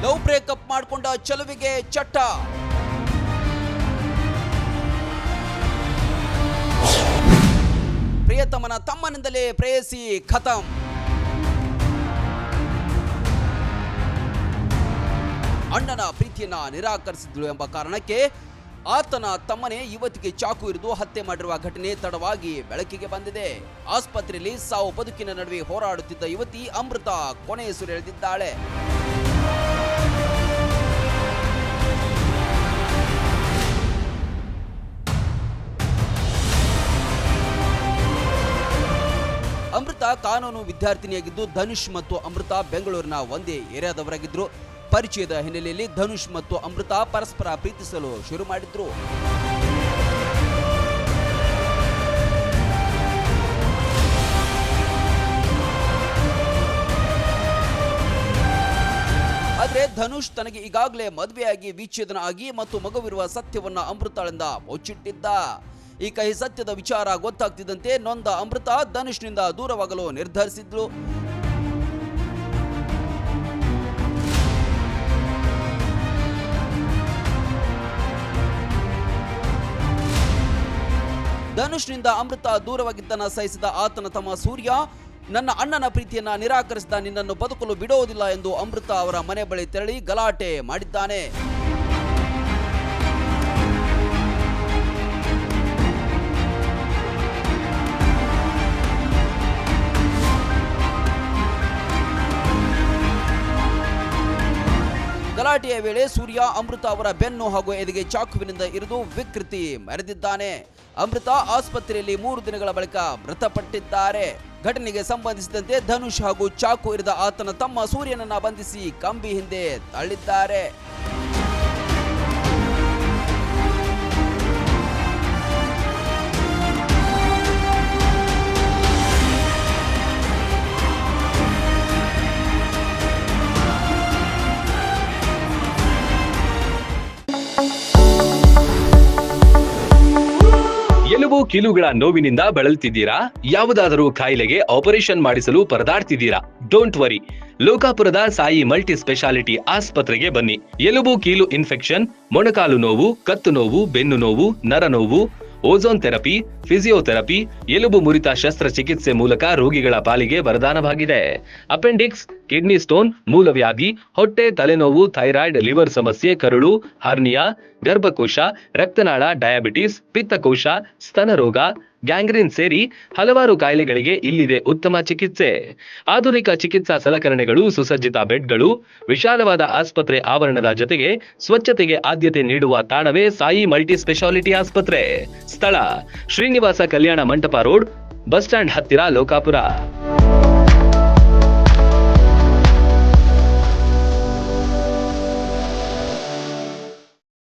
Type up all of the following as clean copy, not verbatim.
Love breakup ಮಾಡಿಕೊಂಡ ಚೆಲುವಿಗೆ ಚಟ್ಟ. ಪ್ರಿಯತಮನ ತಮ್ಮನಿಂದಲೇ ಪ್ರೇಯಸಿ ಖತಮ್. ಅಣ್ಣನ ಪ್ರೀತಿಯನ್ನ ನಿರಾಕರಿಸಿದ್ಳು ಎಂಬ ಕಾರಣಕ್ಕೆ ಆತನ ತಮ್ಮನೇ ಯುವತಿಗೆ ಚಾಕು ಇರಿದು ಹತ್ಯೆ ಮಾಡಿರುವ ಘಟನೆ ತಡವಾಗಿ ಬೆಳಕಿಗೆ ಬಂದಿದೆ. ಆಸ್ಪತ್ರೆಯಲ್ಲಿ ಸಾವು ಬದುಕಿನ ನಡುವೆ ಹೋರಾಡುತ್ತಿದ್ದ ಯುವತಿ ಅಮೃತ ಕೊನೆಯುಸಿರೆಳೆದಿದ್ದಾಳೆ. ಅಮೃತ ಕಾನೂನು ವಿದ್ಯಾರ್ಥಿನಿಯಾಗಿದ್ದು ಧನುಷ್ ಮತ್ತು ಅಮೃತ ಬೆಂಗಳೂರಿನ ಒಂದೇ ಏರಿಯಾದವರಾಗಿದ್ರು. ಪರಿಚಯದ ಹಿನ್ನೆಲೆಯಲ್ಲಿ ಧನುಷ್ ಮತ್ತು ಅಮೃತ ಪರಸ್ಪರ ಪ್ರೀತಿಸಲು ಶುರು ಮಾಡಿದ್ರು. ಆದರೆ ಧನುಷ್ ತನಗೆ ಈಗಾಗಲೇ ಮದುವೆಯಾಗಿ ವಿಚ್ಛೇದನ ಆಗಿ ಮತ್ತು ಮಗುವಿರುವ ಸತ್ಯವನ್ನ ಅಮೃತಳಿಂದ ಮುಚ್ಚಿಟ್ಟಿದ್ದ. ಈ ಕಹಿ ಸತ್ಯದ ವಿಚಾರ ಗೊತ್ತಾಗ್ತಿದ್ದಂತೆ ನೊಂದ ಅಮೃತ ಧನುಷ್ನಿಂದ ದೂರವಾಗಲು ನಿರ್ಧರಿಸಿದ್ಲು. ಧನುಷ್ನಿಂದ ಅಮೃತ ದೂರವಾಗಿದ್ದನ್ನ ಸಹಿಸಿದ ಆತನ ತಮ್ಮ ಸೂರ್ಯ, ನನ್ನ ಅಣ್ಣನ ಪ್ರೀತಿಯನ್ನ ನಿರಾಕರಿಸಿದ ನಿನ್ನನ್ನು ಬದುಕಲು ಬಿಡೋದಿಲ್ಲ ಎಂದು ಅಮೃತ ಅವರ ಮನೆ ಬಳಿ ತೆರಳಿ ಗಲಾಟೆ ಮಾಡಿದ್ದಾನೆ. ಗಲಾಟೆಯ ವೇಳೆ ಸೂರ್ಯ ಅಮೃತ ಅವರ ಬೆನ್ನು ಹಾಗೂ ಎದೆಗೆ ಚಾಕುವಿನಿಂದ ಇರಿದು ವಿಕೃತಿ ಮೆರೆದಿದ್ದಾನೆ. ಅಮೃತ ಆಸ್ಪತ್ರೆಯಲ್ಲಿ 3 ದಿನಗಳ ಬಳಿಕ ಮೃತಪಟ್ಟಿದ್ದಾರೆ. ಘಟನೆಗೆ ಸಂಬಂಧಿಸಿದಂತೆ ಧನುಷ್ ಹಾಗೂ ಚಾಕು ಇರಿದ ಆತನ ತಮ್ಮ ಸೂರ್ಯನನ್ನ ಬಂಧಿಸಿ ಕಂಬಿ ಹಿಂದೆ ತಳ್ಳಿದ್ದಾರೆ. ಎಲುಬು ಕೀಲುಗಳ ನೋವಿನಿಂದ ಬಳಲ್ತಿದ್ದೀರಾ? ಯಾವುದಾದರೂ ಕಾಯಿಲೆಗೆ ಆಪರೇಷನ್ ಮಾಡಿಸಲು ಪರದಾಡ್ತಿದ್ದೀರಾ? ಡೋಂಟ್ ವರಿ, ಲೋಕಾಪುರದ ಸಾಯಿ ಮಲ್ಟಿ ಸ್ಪೆಷಾಲಿಟಿ ಆಸ್ಪತ್ರೆಗೆ ಬನ್ನಿ. ಎಲುಬು ಕೀಲು ಇನ್ಫೆಕ್ಷನ್, ಮೊಣಕಾಲು ನೋವು, ಕತ್ತು ನೋವು, ಬೆನ್ನು ನೋವು, ನರ ನೋವು, ಓಝೋನ್ ಥೆರಪಿ, ಫಿಸಿಯೋಥೆರಪಿ, ಎಲುಬು ಮುರಿತ ಶಸ್ತ್ರಚಿಕಿತ್ಸೆ ಮೂಲಕ ರೋಗಿಗಳ ಪಾಲಿಗೆ ವರದಾನವಾಗಿದೆ. ಅಪೆಂಡಿಕ್ಸ್, ಕಿಡ್ನಿ ಸ್ಟೋನ್, ಮೂಲವ್ಯಾಧಿ, ಹೊಟ್ಟೆ, ತಲೆನೋವು, ಥೈರಾಯ್ಡ್, ಲಿವರ್ ಸಮಸ್ಯೆ, ಕರುಳು, ಹರ್ನಿಯಾ, ಗರ್ಭಕೋಶ, ರಕ್ತನಾಳ, ಡಯಾಬಿಟಿಸ್, ಪಿತ್ತಕೋಶ, ಸ್ತನರೋಗ, ಗ್ಯಾಂಗ್ರೀನ್ ಸೇರಿ ಹಲವಾರು ಕಾಯಿಲೆಗಳಿಗೆ ಇಲ್ಲಿದೆ ಉತ್ತಮ ಚಿಕಿತ್ಸೆ. ಆಧುನಿಕ ಚಿಕಿತ್ಸಾ ಸಲಕರಣೆಗಳು, ಸುಸಜ್ಜಿತ ಬೆಡ್ಗಳು, ವಿಶಾಲವಾದ ಆಸ್ಪತ್ರೆ ಆವರಣದ ಜೊತೆಗೆ ಸ್ವಚ್ಛತೆಗೆ ಆದ್ಯತೆ ನೀಡುವ ತಾಣವೇ ಸಾಯಿ ಮಲ್ಟಿ ಸ್ಪೆಷಾಲಿಟಿ ಆಸ್ಪತ್ರೆ. ಸ್ಥಳ Srinivasa Kalyana Mantapa road, bus stand ಹತ್ತಿರ, Lokapur.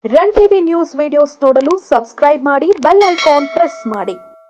Run TV news videos ನೋಡಲು ಸಬ್ಸ್ಕ್ರೈಬ್ ಮಾಡಿ, ಬೆಲ್ ಐಕಾನ್ ಪ್ರೆಸ್ ಮಾಡಿ.